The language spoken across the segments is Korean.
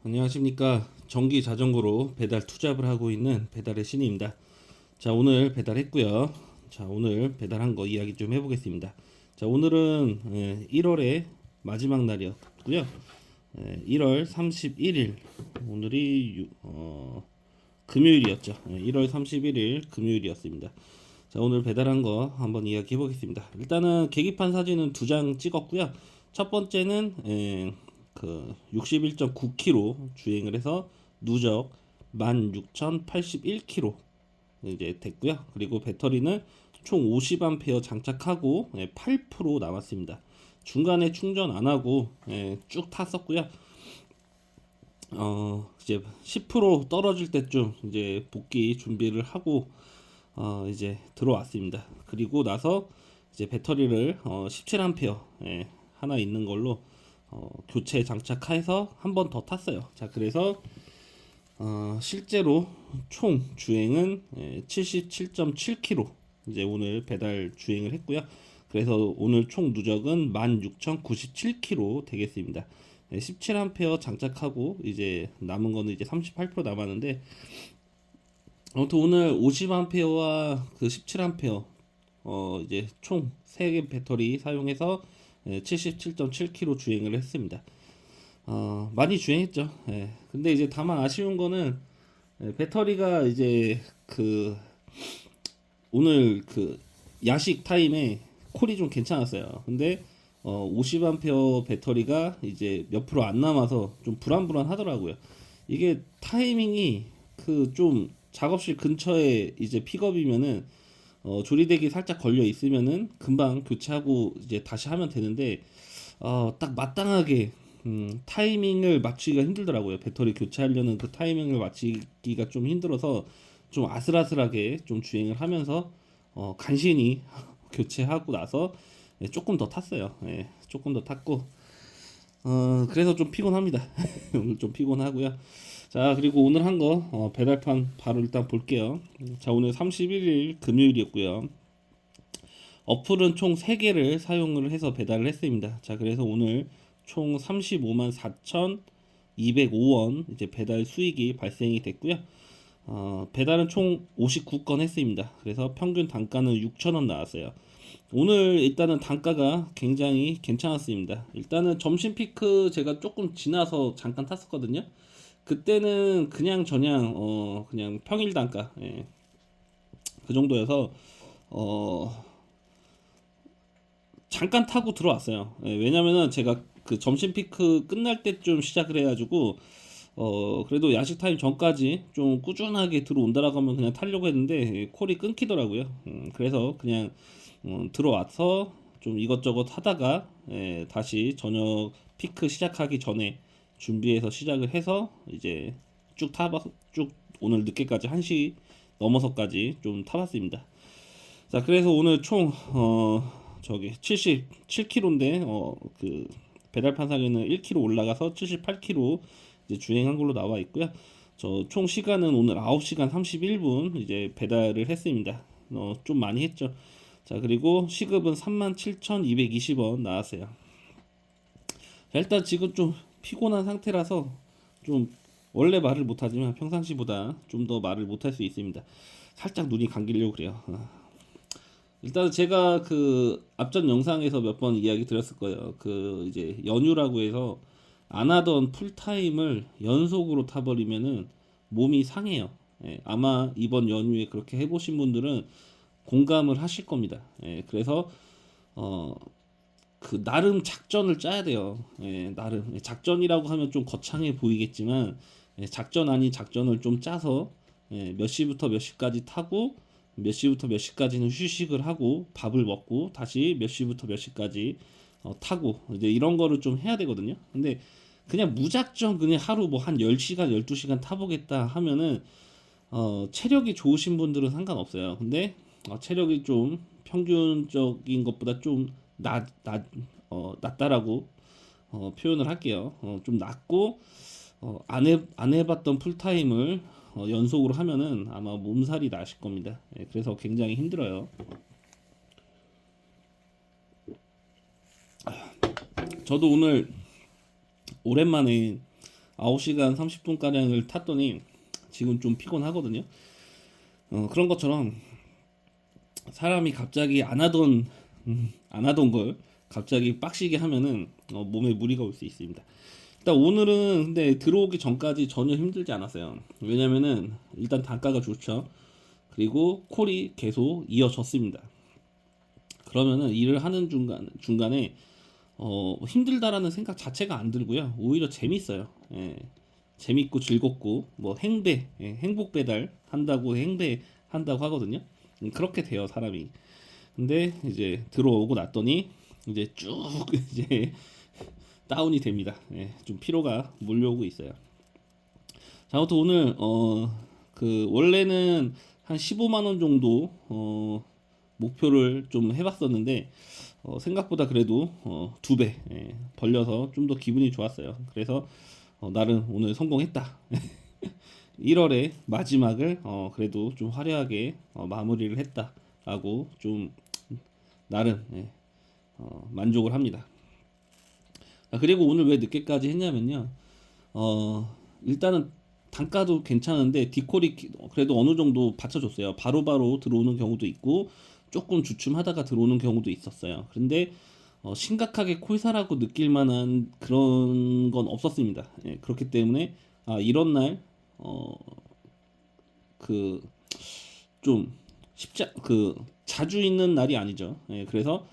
안녕하십니까. 전기 자전거로 배달 투잡을 하고 있는 배달의 신입니다. 자, 오늘 배달했고요. 자, 오늘 배달한 거 이야기 좀 해보겠습니다. 자, 오늘은 1월의 마지막 날이었고요. 1월 31일 오늘이 금요일이었죠. 1월 31일 금요일이었습니다. 자, 오늘 배달한 거 한번 이야기해 보겠습니다. 일단은 계기판 사진은 두 장 찍었고요. 첫 번째는 그 61.9km 주행을 해서 누적 16,081km 이제 됐고요. 그리고 배터리는 총 50A 장착하고 8% 남았습니다. 중간에 충전 안 하고 쭉 탔었고요. 이제 10% 떨어질 때쯤 이제 복귀 준비를 하고 이제 들어왔습니다. 그리고 나서 이제 배터리를 17A 하나 있는 걸로 교체 장착해서 한 번 더 탔어요. 자, 그래서 실제로 총 주행은 77.7km 이제 오늘 배달 주행을 했고요. 그래서 오늘 총 누적은 16,097km 되겠습니다. 17A 장착하고 이제 남은 거는 이제 38% 남았는데, 아무튼 오늘 50A와 그 17A 이제 총 3개 배터리 사용해서 77.7km 주행을 했습니다. 많이 주행했죠. 근데 이제 다만 아쉬운 거는 배터리가 이제 그 오늘 그 야식 타임에 콜이 좀 괜찮았어요. 근데 50A 배터리가 이제 몇 프로 안 남아서 좀 불안불안하더라고요. 이게 타이밍이 그 좀 작업실 근처에 이제 픽업이면은 조리대기 살짝 걸려 있으면은 금방 교체하고 이제 다시 하면 되는데 딱 마땅하게 타이밍을 맞추기가 힘들더라고요. 배터리 교체하려는 그 타이밍을 맞추기가 좀 힘들어서 좀 아슬아슬하게 좀 주행을 하면서 간신히 교체하고 나서 조금 더 탔어요. 조금 더 탔고 그래서 좀 피곤합니다. 오늘 좀 피곤하고요. 자, 그리고 오늘 한 거 배달판 바로 일단 볼게요. 자, 오늘 31일 금요일이었고요. 어플은 총 3개를 사용을 해서 배달을 했습니다. 자, 그래서 오늘 총 35만 4,205원 이제 배달 수익이 발생이 됐고요. 배달은 총 59건 했습니다. 그래서 평균 단가는 6,000원 나왔어요. 오늘 일단은 단가가 굉장히 괜찮았습니다. 일단은 점심 피크 제가 조금 지나서 잠깐 탔었거든요. 그때는 그냥 저냥 그냥 평일 단가 그 정도여서 어 잠깐 타고 들어왔어요. 왜냐면은 제가 그 점심 피크 끝날 때쯤 시작을 해가지고 그래도 야식 타임 전까지 좀 꾸준하게 들어온다라고 하면 그냥 타려고 했는데 콜이 끊기더라고요. 그래서 그냥 들어와서 좀 이것저것 하다가 다시 저녁 피크 시작하기 전에 준비해서 시작을 해서 이제 쭉 오늘 늦게까지 1시 넘어서까지 좀 타봤습니다. 자, 그래서 오늘 총 저기 77km인데 그 배달판 상에는 1km 올라가서 78km 이제 주행한 걸로 나와 있고요. 저 총 시간은 오늘 9시간 31분 이제 배달을 했습니다. 좀 많이 했죠. 자, 그리고 시급은 37,220원 나왔어요. 자, 일단 지금 좀 피곤한 상태라서 좀 원래 말을 못하지만 평상시보다 좀 더 말을 못할 수 있습니다. 살짝 눈이 감기려고 그래요. 일단 제가 그 앞전 영상에서 몇 번 이야기 드렸을 거예요. 그 이제 연휴라고 해서 안 하던 풀타임을 연속으로 타버리면은 몸이 상해요. 아마 이번 연휴에 그렇게 해보신 분들은 공감을 하실 겁니다. 그래서 어, 그 나름 작전을 짜야 돼요. 나름 작전이라고 하면 좀 거창해 보이겠지만 작전 아닌 작전을 좀 짜서 몇 시부터 몇 시까지 타고 몇 시부터 몇 시까지는 휴식을 하고 밥을 먹고 다시 몇 시부터 몇 시까지 타고 이제 이런 거를 좀 해야 되거든요. 근데 그냥 무작정 그냥 하루 뭐 한 10시간, 12시간 타보겠다 하면은 체력이 좋으신 분들은 상관없어요. 근데 체력이 좀 평균적인 것보다 좀 낮다라고 표현을 할게요. 좀 낮고 안 해봤던 풀타임을 연속으로 하면은 아마 몸살이 나실 겁니다. 그래서 굉장히 힘들어요. 저도 오늘 오랜만에 9시간 30분가량을 탔더니 지금 좀 피곤하거든요. 그런 것처럼 사람이 갑자기 안 하던 걸 갑자기 빡시게 하면은 몸에 무리가 올 수 있습니다. 일단 오늘은 근데 들어오기 전까지 전혀 힘들지 않았어요. 왜냐면은 일단 단가가 좋죠. 그리고 콜이 계속 이어졌습니다. 그러면은 일을 하는 중간에 힘들다라는 생각 자체가 안 들고요. 오히려 재밌어요. 예, 재밌고 즐겁고 뭐 행복 배달 한다고 행배 한다고 하거든요. 그렇게 돼요, 사람이. 근데 이제 들어오고 났더니 이제 쭉 이제 다운이 됩니다. 예, 좀 피로가 몰려오고 있어요. 자, 아무튼 오늘 그 원래는 한 15만 원 정도 목표를 좀 해봤었는데 생각보다 그래도 두 배 벌려서 좀 더 기분이 좋았어요. 그래서 나름 오늘 성공했다. 1월의 마지막을 그래도 좀 화려하게 마무리를 했다라고 좀 나름 만족을 합니다. 그리고 오늘 왜 늦게까지 했냐면요. 일단은 단가도 괜찮은데 디콜이 그래도 어느 정도 받쳐줬어요. 바로바로 들어오는 경우도 있고 조금 주춤하다가 들어오는 경우도 있었어요. 그런데 심각하게 콜사라고 느낄 만한 그런 건 없었습니다. 예, 그렇기 때문에 이런 날 그 좀 자주 있는 날이 아니죠. 예, 그래서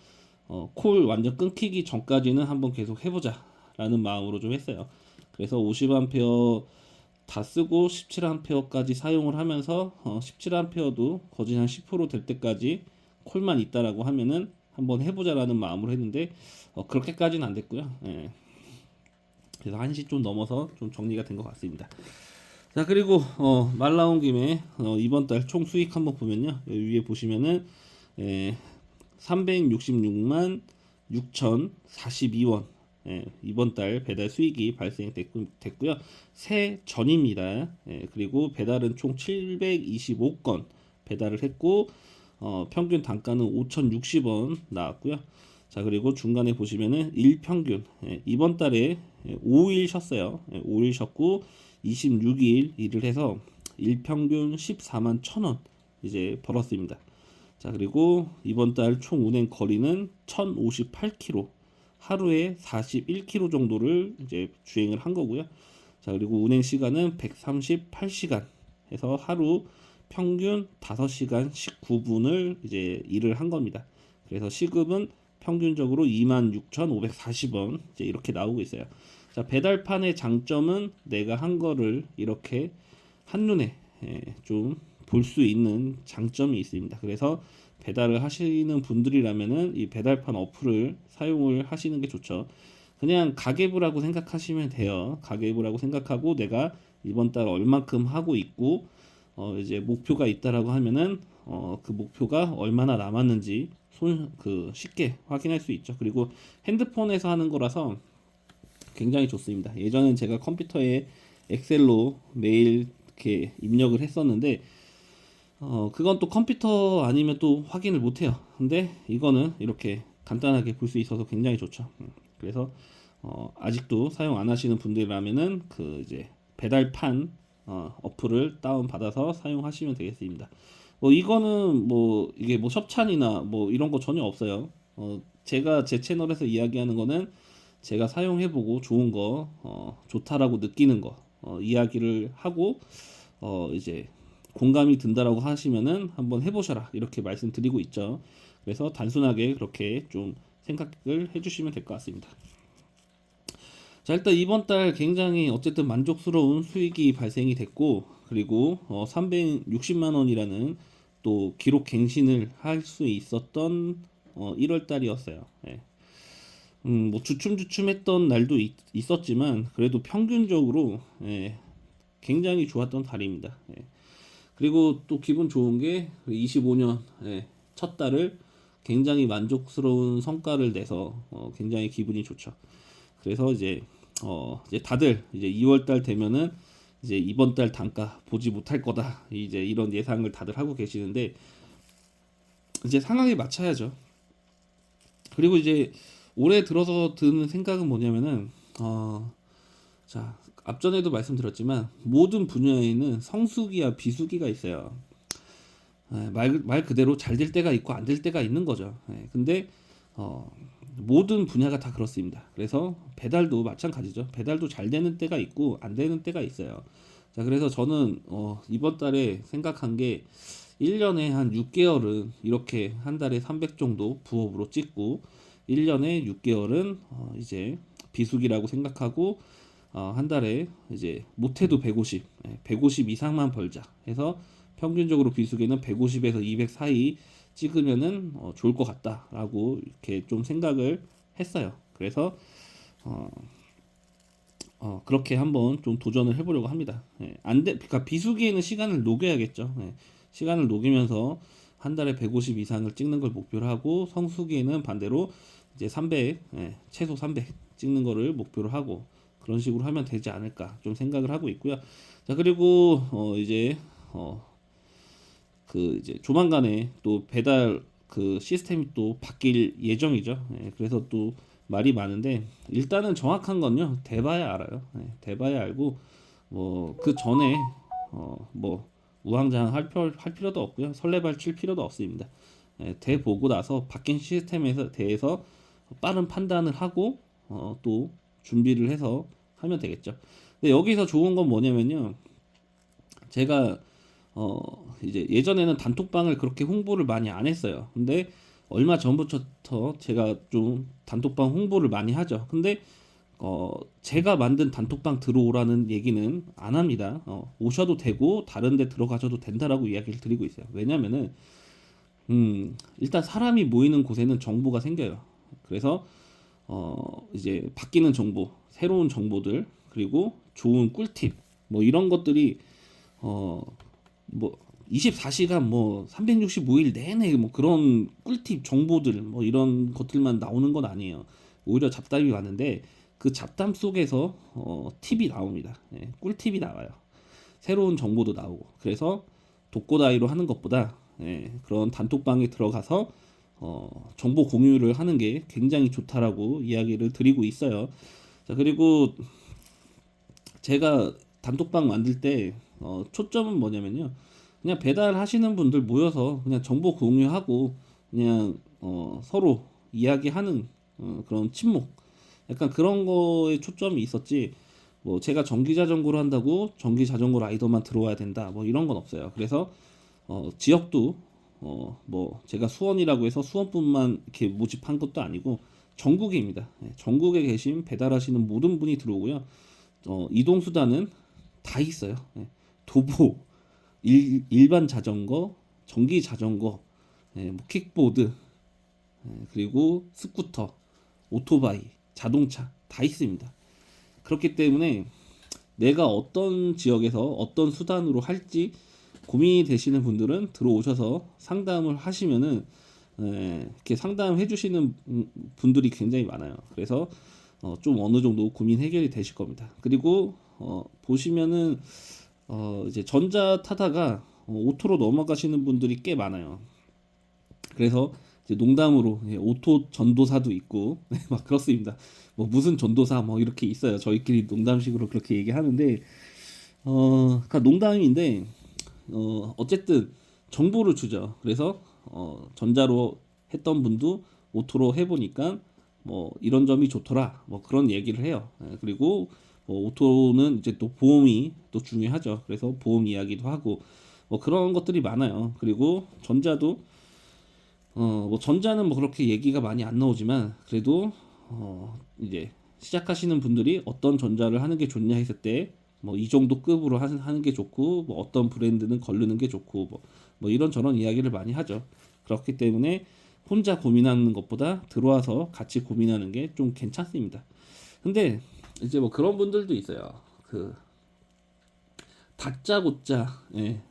콜 완전 끊기기 전까지는 한번 계속 해보자라는 마음으로 좀 했어요. 그래서 50A 다 쓰고 17A까지 사용을 하면서 17A도 거진 한 10%될 때까지 콜만 있다라고 하면은 한번 해보자라는 마음으로 했는데 그렇게까지는 안 됐고요. 예. 그래서 1시 좀 넘어서 좀 정리가 된 것 같습니다. 자, 그리고 말 나온 김에 이번 달 총 수익 한번 보면요. 여기 위에 보시면은 366만 6,042원 이번 달 배달 수익이 발생됐고요. 새 전입니다. 그리고 배달은 총 725건 배달을 했고 평균 단가는 5,060원 나왔고요. 자, 그리고 중간에 보시면은 일평균 이번 달에 5일 쉬었어요. 5일 쉬었고 26일 일을 해서 일평균 14만 1,000원 이제 벌었습니다. 자, 그리고 이번 달 총 운행 거리는 1,058km, 하루에 41km 정도를 이제 주행을 한 거고요. 자, 그리고 운행 시간은 138시간 해서 하루 평균 5시간 19분을 이제 일을 한 겁니다. 그래서 시급은 평균적으로 26,540원 이제 이렇게 나오고 있어요. 자, 배달판의 장점은 내가 한 거를 이렇게 한눈에 좀 볼 수 있는 장점이 있습니다. 그래서 배달을 하시는 분들이라면은 이 배달판 어플을 사용을 하시는 게 좋죠. 그냥 가계부라고 생각하시면 돼요. 가계부라고 생각하고 내가 이번 달 얼만큼 하고 있고 이제 목표가 있다라고 하면은 그 목표가 얼마나 남았는지 쉽게 확인할 수 있죠. 그리고 핸드폰에서 하는 거라서 굉장히 좋습니다. 예전엔 제가 컴퓨터에 엑셀로 매일 이렇게 입력을 했었는데 그건 또 컴퓨터 아니면 또 확인을 못 해요. 근데 이거는 이렇게 간단하게 볼 수 있어서 굉장히 좋죠. 그래서 아직도 사용 안 하시는 분들이라면은 그 이제 배달판 어플을 다운 받아서 사용하시면 되겠습니다. 뭐 이거는 뭐 이게 뭐 협찬이나 뭐 이런 거 전혀 없어요. 제가 제 채널에서 이야기하는 거는 제가 사용해보고 좋은 거, 좋다라고 느끼는 거, 이야기를 하고 이제 공감이 든다라고 하시면은 한번 해보셔라 이렇게 말씀드리고 있죠. 그래서 단순하게 그렇게 좀 생각을 해주시면 될 것 같습니다. 자, 일단 이번 달 굉장히 어쨌든 만족스러운 수익이 발생이 됐고 그리고 360만 원이라는 또 기록 갱신을 할 수 있었던 1월 달이었어요. 예. 뭐 주춤주춤했던 날도 있었지만 그래도 평균적으로 굉장히 좋았던 달입니다. 예. 그리고 또 기분 좋은 게 25년 첫 달을 굉장히 만족스러운 성과를 내서 굉장히 기분이 좋죠. 그래서 이제 다들 이제 2월 달 되면은 이제 이번 달 단가 보지 못할 거다 이제 이런 예상을 다들 하고 계시는데 이제 상황에 맞춰야죠. 그리고 이제 올해 들어서 드는 생각은 뭐냐면은 자, 앞전에도 말씀드렸지만 모든 분야에는 성수기와 비수기가 있어요. 말 그대로 잘 될 때가 있고 안 될 때가 있는 거죠. 근데 어, 모든 분야가 다 그렇습니다. 그래서 배달도 마찬가지죠. 배달도 잘 되는 때가 있고 안 되는 때가 있어요. 자, 그래서 저는 이번 달에 생각한 게 1년에 한 6개월은 이렇게 한 달에 300 정도 부업으로 찍고 1년에 6개월은 이제 비수기라고 생각하고 한 달에 이제 못해도 150, 150 이상만 벌자 해서 평균적으로 비수기는 150에서 200 사이 찍으면은 좋을 것 같다라고 이렇게 좀 생각을 했어요. 그래서 어, 그렇게 한번 좀 도전을 해보려고 합니다. 그러니까 비수기에는 시간을 녹여야겠죠. 시간을 녹이면서 한 달에 150 이상을 찍는 걸 목표로 하고 성수기에는 반대로 이제 300, 최소 300 찍는 거를 목표로 하고 그런 식으로 하면 되지 않을까 좀 생각을 하고 있고요. 자, 그리고 이제 그 이제 조만간에 또 배달 그 시스템이 또 바뀔 예정이죠. 그래서 또 말이 많은데 일단은 정확한 건요 돼봐야 알아요. 돼봐야 알고 뭐 그 전에 뭐 우왕좌왕 할 필요도 없고요. 설레발 칠 필요도 없습니다. 돼 보고 나서 바뀐 시스템에 대해서 빠른 판단을 하고 또 준비를 해서 하면 되겠죠. 근데 여기서 좋은 건 뭐냐면요. 제가 이제 예전에는 단톡방을 그렇게 홍보를 많이 안 했어요. 근데 얼마 전부터 제가 좀 단톡방 홍보를 많이 하죠. 근데 제가 만든 단톡방 들어오라는 얘기는 안 합니다. 오셔도 되고 다른 데 들어가셔도 된다라고 이야기를 드리고 있어요. 왜냐면은 일단 사람이 모이는 곳에는 정보가 생겨요. 그래서 이제 바뀌는 정보, 새로운 정보들, 그리고 좋은 꿀팁, 뭐 이런 것들이 어, 뭐 24시간 뭐 365일 내내 뭐 그런 꿀팁 정보들 뭐 이런 것들만 나오는 건 아니에요. 오히려 잡담이 많은데 그 잡담 속에서 팁이 나옵니다. 꿀팁이 나와요. 새로운 정보도 나오고. 그래서 독고다이로 하는 것보다 그런 단톡방에 들어가서 정보 공유를 하는 게 굉장히 좋다라고 이야기를 드리고 있어요. 자, 그리고 제가 단톡방 만들 때 초점은 뭐냐면요. 그냥 배달하시는 분들 모여서 그냥 정보 공유하고 그냥 서로 이야기하는 그런 친목 약간 그런 거에 초점이 있었지. 뭐 제가 전기 자전거로 한다고 전기 자전거 라이더만 들어와야 된다. 뭐 이런 건 없어요. 그래서 지역도 뭐 제가 수원이라고 해서 수원뿐만 이렇게 모집한 것도 아니고 전국입니다. 전국에 계신 배달하시는 모든 분이 들어오고요. 이동 수단은 다 있어요. 도보, 일반 자전거, 전기 자전거, 뭐 킥보드, 그리고 스쿠터, 오토바이, 자동차 다 있습니다. 그렇기 때문에 내가 어떤 지역에서 어떤 수단으로 할지 고민이 되시는 분들은 들어오셔서 상담을 하시면은 이렇게 상담해 주시는 분들이 굉장히 많아요. 그래서 좀 어느 정도 고민 해결이 되실 겁니다. 그리고 보시면은 이제 전자 타다가 오토로 넘어가시는 분들이 꽤 많아요. 그래서 이제 농담으로 오토 전도사도 있고 막 그렇습니다. 뭐 무슨 전도사 뭐 이렇게 있어요. 저희끼리 농담식으로 그렇게 얘기하는데 그러니까 농담인데 어쨌든 정보를 주죠. 그래서 전자로 했던 분도 오토로 해보니까 뭐 이런 점이 좋더라. 뭐 그런 얘기를 해요. 그리고 오토는 이제 또 보험이 또 중요하죠. 그래서 보험 이야기도 하고 뭐 그런 것들이 많아요. 그리고 전자도 뭐 전자는 뭐 그렇게 얘기가 많이 안 나오지만 그래도 이제 시작하시는 분들이 어떤 전자를 하는 게 좋냐 했을 때 뭐 이 정도 급으로 하는 게 좋고 뭐 어떤 브랜드는 걸르는 게 좋고 뭐 이런 저런 이야기를 많이 하죠. 그렇기 때문에 혼자 고민하는 것보다 들어와서 같이 고민하는 게 좀 괜찮습니다. 근데 이제 뭐 그런 분들도 있어요. 그 다짜고짜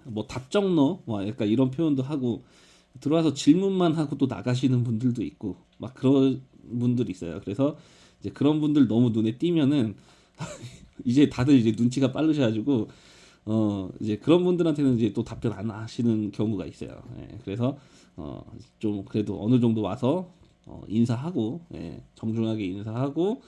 뭐 답정너 뭐 약간 이런 표현도 하고 들어와서 질문만 하고 또 나가시는 분들도 있고 막 그런 분들이 있어요. 그래서 이제 그런 분들 너무 눈에 띄면은 이제 다들 이제 눈치가 빠르셔가지고 이제 그런 분들한테는 이제 또 답변 안 하시는 경우가 있어요. 그래서 좀 그래도 어느 정도 와서 인사하고 정중하게 인사하고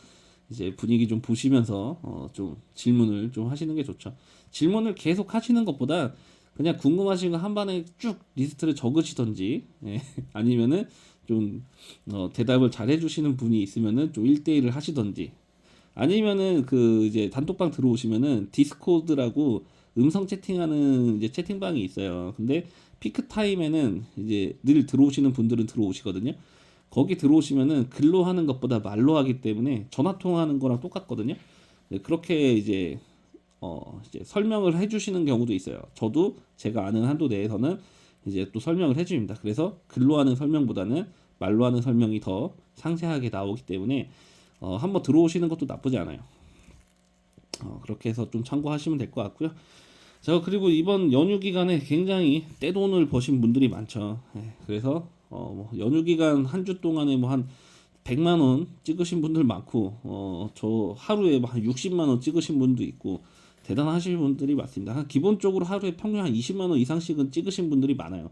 이제 분위기 좀 보시면서 좀 질문을 좀 하시는 게 좋죠. 질문을 계속 하시는 것보다 그냥 궁금하신 거 한 번에 쭉 리스트를 적으시던지, 예, 아니면은 좀 대답을 잘 해주시는 분이 있으면은 좀 1대1을 하시던지, 아니면은 그 이제 단톡방 들어오시면은 디스코드라고 음성 채팅하는 이제 채팅방이 있어요. 근데 피크 타임에는 이제 늘 들어오시는 분들은 들어오시거든요. 거기 들어오시면은 글로 하는 것보다 말로 하기 때문에 전화 통화하는 거랑 똑같거든요. 네, 그렇게 이제 설명을 해주시는 경우도 있어요. 저도 제가 아는 한도 내에서는 이제 또 설명을 해줍니다. 그래서 글로 하는 설명보다는 말로 하는 설명이 더 상세하게 나오기 때문에 한번 들어오시는 것도 나쁘지 않아요. 그렇게 해서 좀 참고하시면 될 것 같고요. 자, 그리고 이번 연휴 기간에 굉장히 떼돈을 버신 분들이 많죠. 예, 그래서 뭐 연휴 기간 한 주 동안에 뭐 한 100만 원 찍으신 분들 많고, 저 하루에 뭐한 60만 원 찍으신 분도 있고, 대단하신 분들이 많습니다. 기본적으로 하루에 평균 한 20만 원 이상씩은 찍으신 분들이 많아요.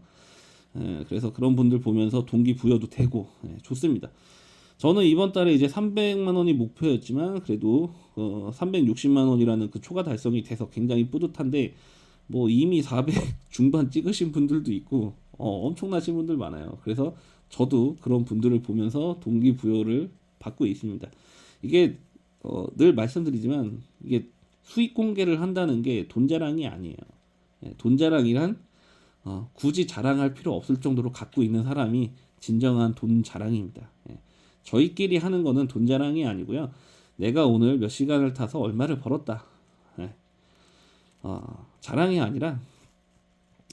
예, 그래서 그런 분들 보면서 동기부여도 되고, 예, 좋습니다. 저는 이번 달에 이제 300만 원이 목표였지만 그래도 360만 원이라는 그 초과 달성이 돼서 굉장히 뿌듯한데, 뭐 이미 400 중반 찍으신 분들도 있고 엄청나신 분들 많아요. 그래서 저도 그런 분들을 보면서 동기부여를 받고 있습니다. 이게 늘 말씀드리지만 이게 수익 공개를 한다는 게 돈 자랑이 아니에요. 예, 돈 자랑이란 굳이 자랑할 필요 없을 정도로 갖고 있는 사람이 진정한 돈 자랑입니다. 예. 저희끼리 하는 거는 돈 자랑이 아니고요. 내가 오늘 몇 시간을 타서 얼마를 벌었다. 예. 자랑이 아니라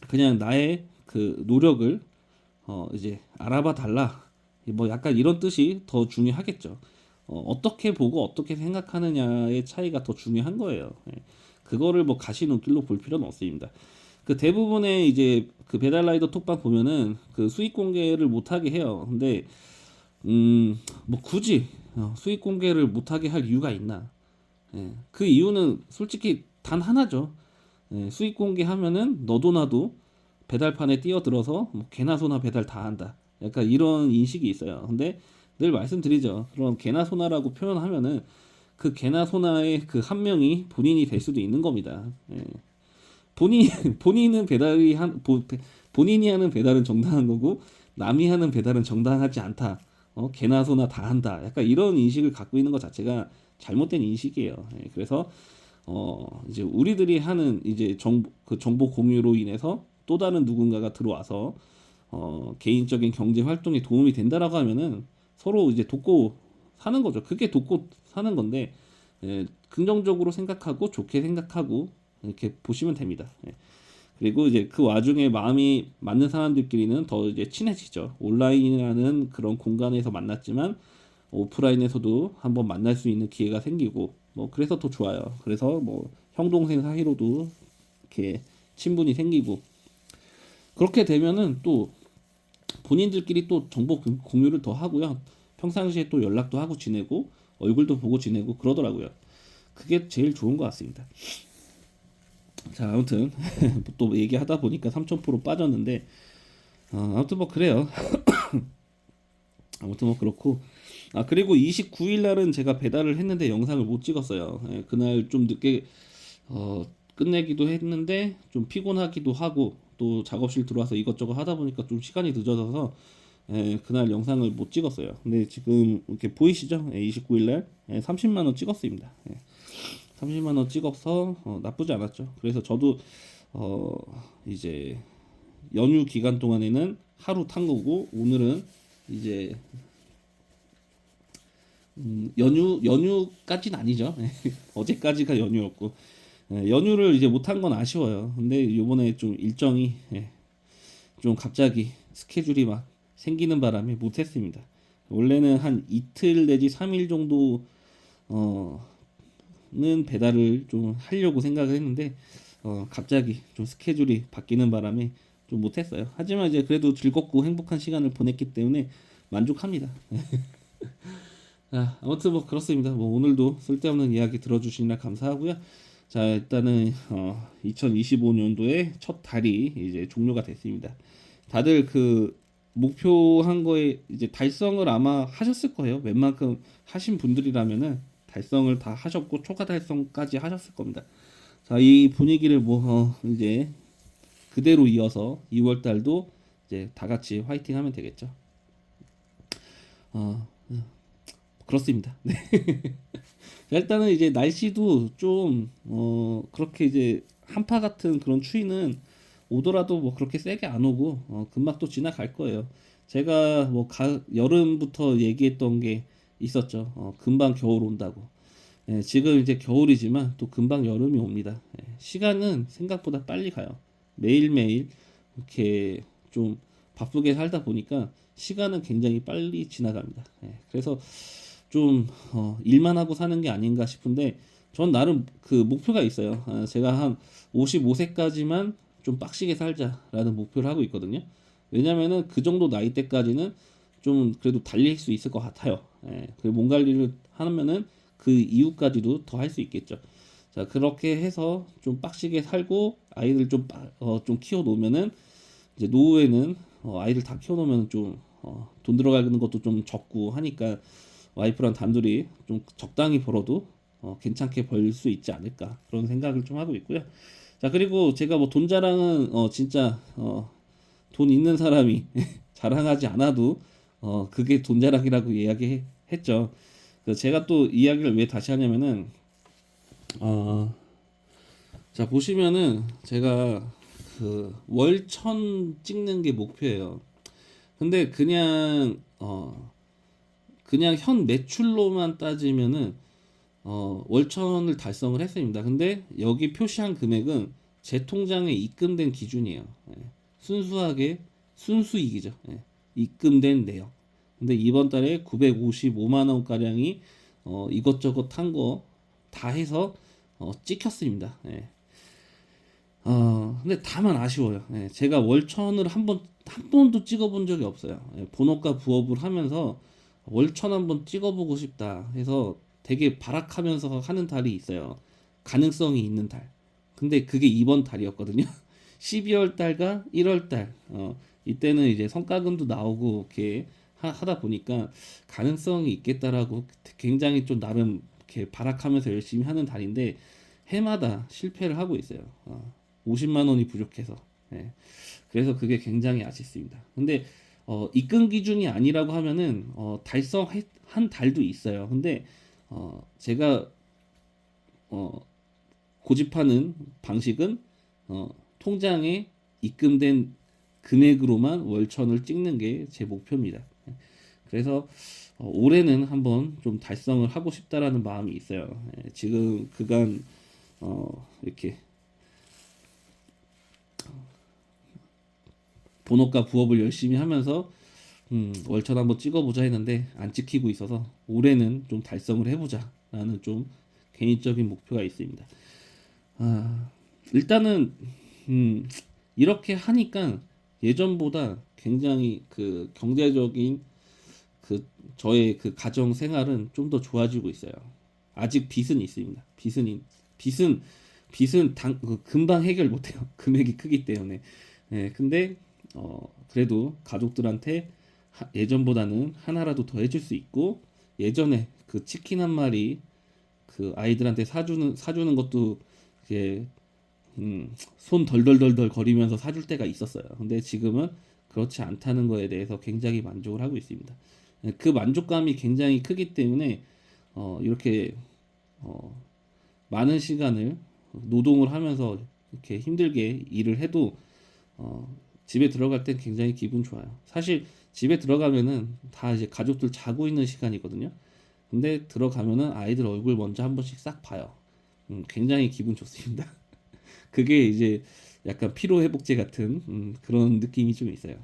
그냥 나의 그 노력을 이제 알아봐 달라. 뭐 약간 이런 뜻이 더 중요하겠죠. 어떻게 보고 어떻게 생각하느냐의 차이가 더 중요한 거예요. 예. 그거를 뭐 가시눈길로 볼 필요는 없습니다. 그 대부분의 이제 그 배달라이더 톡방 보면은 그 수익 공개를 못하게 해요. 근데 뭐 굳이 수익 공개를 못하게 할 이유가 있나? 예, 그 이유는 솔직히 단 하나죠. 예, 수익 공개하면은 너도 나도 배달판에 뛰어들어서 뭐 개나 소나 배달 다 한다. 약간 이런 인식이 있어요. 근데 늘 말씀드리죠. 그런 개나 소나라고 표현하면은 그 개나 소나의 그 한 명이 본인이 될 수도 있는 겁니다. 예. 본인 본인은 본인이 하는 배달은 정당한 거고 남이 하는 배달은 정당하지 않다. 개나 소나 다 한다. 약간 이런 인식을 갖고 있는 것 자체가 잘못된 인식이에요. 예, 그래서 이제 우리들이 하는 이제 정보 공유로 인해서 또 다른 누군가가 들어와서 개인적인 경제 활동에 도움이 된다라고 하면은 서로 이제 돕고 사는 거죠. 그게 돕고 사는 건데, 예, 긍정적으로 생각하고 좋게 생각하고 이렇게 보시면 됩니다. 예. 그리고 이제 그 와중에 마음이 맞는 사람들끼리는 더 이제 친해지죠. 온라인이라는 그런 공간에서 만났지만 오프라인에서도 한번 만날 수 있는 기회가 생기고, 뭐 그래서 더 좋아요. 그래서 뭐 형 동생 사이로도 이렇게 친분이 생기고, 그렇게 되면은 또 본인들끼리 또 정보 공유를 더 하고요. 평상시에 또 연락도 하고 지내고 얼굴도 보고 지내고 그러더라고요. 그게 제일 좋은 것 같습니다. 자, 아무튼 또 얘기하다 보니까 3000% 빠졌는데, 아무튼 뭐 그래요. 아무튼 뭐 그렇고, 그리고 29일 날은 제가 배달을 했는데 영상을 못 찍었어요. 예, 그날 좀 늦게 끝내기도 했는데 좀 피곤하기도 하고 또 작업실 들어와서 이것저것 하다 보니까 좀 시간이 늦어져서, 예, 그날 영상을 못 찍었어요. 근데 지금 이렇게 보이시죠? 예, 29일 날 30만 원 찍었습니다. 예, 30만 원 찍어서 나쁘지 않았죠. 그래서 저도 이제 연휴 기간 동안에는 하루 탄 거고, 오늘은 이제 연휴까지는 아니죠. 어제까지가 연휴였고, 연휴를 이제 못한 건 아쉬워요. 근데 이번에 좀 일정이, 좀 갑자기 스케줄이 막 생기는 바람에 못했습니다. 원래는 한 이틀 내지 3일 정도 는 배달을 좀 하려고 생각을 했는데 갑자기 좀 스케줄이 바뀌는 바람에 좀 못했어요. 하지만 이제 그래도 즐겁고 행복한 시간을 보냈기 때문에 만족합니다. 자, 아무튼 뭐 그렇습니다. 뭐 오늘도 쓸데없는 이야기 들어주시느라 감사하고요. 자, 일단은 2025년도의 첫 달이 이제 종료가 됐습니다. 다들 그 목표한 거에 이제 달성을 아마 하셨을 거예요. 웬만큼 하신 분들이라면은 달성을 다 하셨고 초과 달성까지 하셨을 겁니다. 자, 이 분위기를 이제 그대로 이어서 2월 달도 이제 다 같이 화이팅 하면 되겠죠. 어, 그렇습니다. 네. 일단은 이제 날씨도 좀 그렇게 이제 한파 같은 그런 추위는 오더라도 뭐 그렇게 세게 안 오고 금방 또 지나갈 거예요. 제가 뭐 여름부터 얘기했던 게 있었죠. 금방 겨울 온다고. 예, 지금 이제 겨울이지만 또 금방 여름이 옵니다. 예, 시간은 생각보다 빨리 가요. 매일매일 이렇게 좀 바쁘게 살다 보니까 시간은 굉장히 빨리 지나갑니다. 예, 그래서 좀 일만 하고 사는 게 아닌가 싶은데 전 나름 그 목표가 있어요. 제가 한 55세까지만 좀 빡시게 살자라는 목표를 하고 있거든요. 왜냐면은 그 정도 나이 때까지는 좀 그래도 달릴 수 있을 것 같아요. 예, 그리고 몸 관리를 하면은 그 이후까지도 더 할 수 있겠죠. 자, 그렇게 해서 좀 빡시게 살고 아이들 좀 키워 놓으면은 이제 노후에는 아이들 다 키워 놓으면 좀 돈 들어가는 것도 좀 적고 하니까 와이프랑 단둘이 좀 적당히 벌어도 괜찮게 벌 수 있지 않을까 그런 생각을 좀 하고 있고요. 자, 그리고 제가 뭐 돈 자랑은 진짜 돈 있는 사람이 자랑하지 않아도 그게 돈 자랑이라고 이야기했죠. 그래서 제가 또 이야기를 왜 다시 하냐면은 어, 자, 보시면은 제가 그 월천 찍는 게 목표예요. 근데 그냥 현 매출로만 따지면은 월천을 달성을 했습니다. 근데 여기 표시한 금액은 제 통장에 입금된 기준이에요. 예. 순수하게 순수익이죠. 예. 입금된 내역. 근데 이번 달에 955만 원 가량이 이것저것 한 거 다 해서 찍혔습니다. 예. 근데 다만 아쉬워요. 예. 제가 월천을 한 번도 찍어본 적이 없어요. 예. 본업과 부업을 하면서 월천 한번 찍어보고 싶다 해서 되게 발악하면서 하는 달이 있어요. 가능성이 있는 달. 근데 그게 이번 달이었거든요. 12월 달과 1월 달. 이때는 이제 성과금도 나오고 이렇게 하다 보니까 가능성이 있겠다라고 굉장히 좀 나름 이렇게 발악하면서 열심히 하는 달인데 해마다 실패를 하고 있어요. 50만 원이 부족해서. 예. 그래서 그게 굉장히 아쉽습니다. 근데 입금 기준이 아니라고 하면은 달성한 달도 있어요. 근데 제가 어, 고집하는 방식은 통장에 입금된 금액으로만 월천을 찍는 게 제 목표입니다. 그래서 올해는 한번 좀 달성을 하고 싶다라는 마음이 있어요. 예, 지금 그간 이렇게 본업과 부업을 열심히 하면서 월천 한번 찍어보자 했는데 안 찍히고 있어서 올해는 좀 달성을 해보자라는 좀 개인적인 목표가 있습니다. 일단은 이렇게 하니까 예전보다 굉장히 그 경제적인 그 저의 그 가정 생활은 좀 더 좋아지고 있어요. 아직 빚은 있습니다. 빚은 금방 해결 못해요. 금액이 크기 때문에. 네, 근데 그래도 가족들한테 예전보다는 하나라도 더 해줄 수 있고 예전에 그 치킨 한 마리 그 아이들한테 사주는 것도 이제 손 덜덜덜덜 거리면서 사줄 때가 있었어요. 근데 지금은 그렇지 않다는 거에 대해서 굉장히 만족을 하고 있습니다. 그 만족감이 굉장히 크기 때문에 이렇게 많은 시간을 노동을 하면서 이렇게 힘들게 일을 해도 집에 들어갈 땐 굉장히 기분 좋아요. 사실 집에 들어가면은 다 이제 가족들 자고 있는 시간이거든요. 근데 들어가면은 아이들 얼굴 먼저 한 번씩 싹 봐요. 굉장히 기분 좋습니다. 그게 이제 약간 피로 회복제 같은 그런 느낌이 좀 있어요.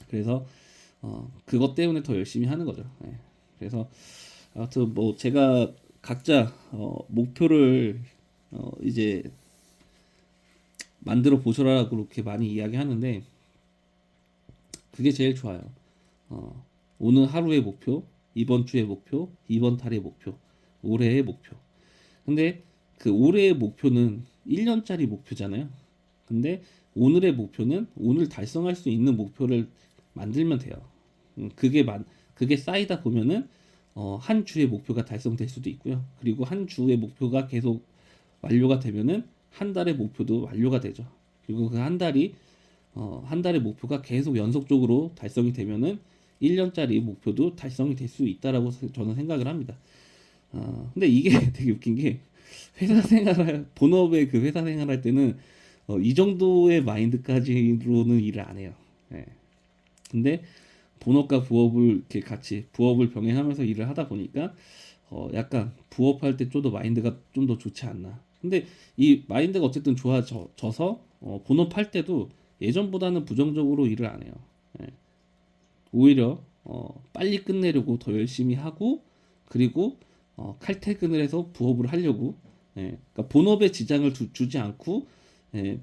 그래서 그것 때문에 더 열심히 하는 거죠. 예. 그래서 아무튼 뭐 제가 각자 목표를 이제 만들어 보셔라 그렇게 많이 이야기하는데 그게 제일 좋아요. 오늘 하루의 목표, 이번 주의 목표, 이번 달의 목표, 올해의 목표. 근데 그 올해의 목표는 1년짜리 목표잖아요. 근데 오늘의 목표는 오늘 달성할 수 있는 목표를 만들면 돼요. 그게 쌓이다 보면은 한 주의 목표가 달성될 수도 있고요. 그리고 한 주의 목표가 계속 완료가 되면은 한 달의 목표도 완료가 되죠. 그리고 그 한 달의 목표가 계속 연속적으로 달성이 되면은 1년짜리 목표도 달성이 될 수 있다라고 저는 생각을 합니다. 근데 이게 되게 웃긴 게 본업의 그 회사 생활할 때는 이 정도의 마인드까지로는 일을 안 해요. 예. 근데 본업과 부업을 이렇게 같이 부업을 병행하면서 일을 하다 보니까 약간 부업할 때 좀 더 마인드가 좀 더 좋지 않나. 근데 이 마인드가 어쨌든 좋아져서 본업할 때도 예전보다는 부정적으로 일을 안 해요. 예. 오히려 빨리 끝내려고 더 열심히 하고 그리고 칼퇴근을 해서 부업을 하려고 그러니까 본업에 지장을 주지 않고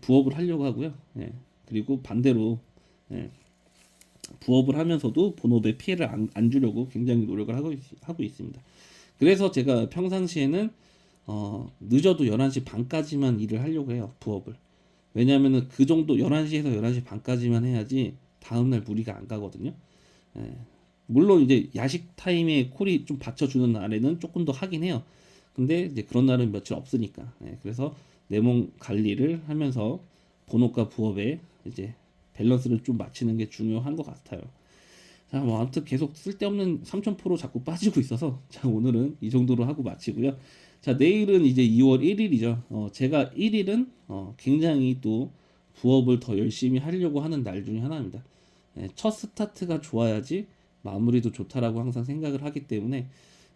부업을 하려고 하고요. 그리고 반대로 예, 부업을 하면서도 본업에 피해를 안 주려고 굉장히 노력을 하고 있습니다. 그래서 제가 평상시에는 늦어도 11시 반까지만 일을 하려고 해요. 부업을. 왜냐하면은 그 정도 11시에서 11시 반까지만 해야지 다음날 무리가 안 가거든요. 예. 물론 이제 야식 타임에 콜이 좀 받쳐주는 날에는 조금 더 하긴 해요. 근데 이제 그런 날은 며칠 없으니까. 그래서 내 몸 관리를 하면서 본업과 부업에 이제 밸런스를 좀 맞추는 게 중요한 것 같아요. 자, 뭐 아무튼 계속 쓸데없는 3000% 자꾸 빠지고 있어서 자, 오늘은 이 정도로 하고 마치고요. 자, 내일은 이제 2월 1일이죠. 제가 1일은 굉장히 또 부업을 더 열심히 하려고 하는 날 중에 하나입니다. 첫 스타트가 좋아야지 마무리도 좋다라고 항상 생각을 하기 때문에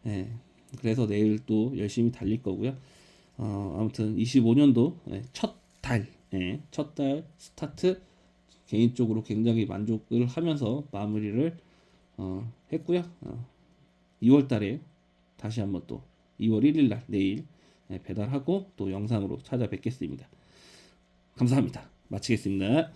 예, 그래서 내일 또 열심히 달릴 거고요. 아무튼 25년도 첫 달, 첫 달 스타트 개인적으로 굉장히 만족을 하면서 마무리를 했고요. 2월 달에 다시 한번 또 2월 1일 날 내일 배달하고 또 영상으로 찾아뵙겠습니다. 감사합니다. 마치겠습니다.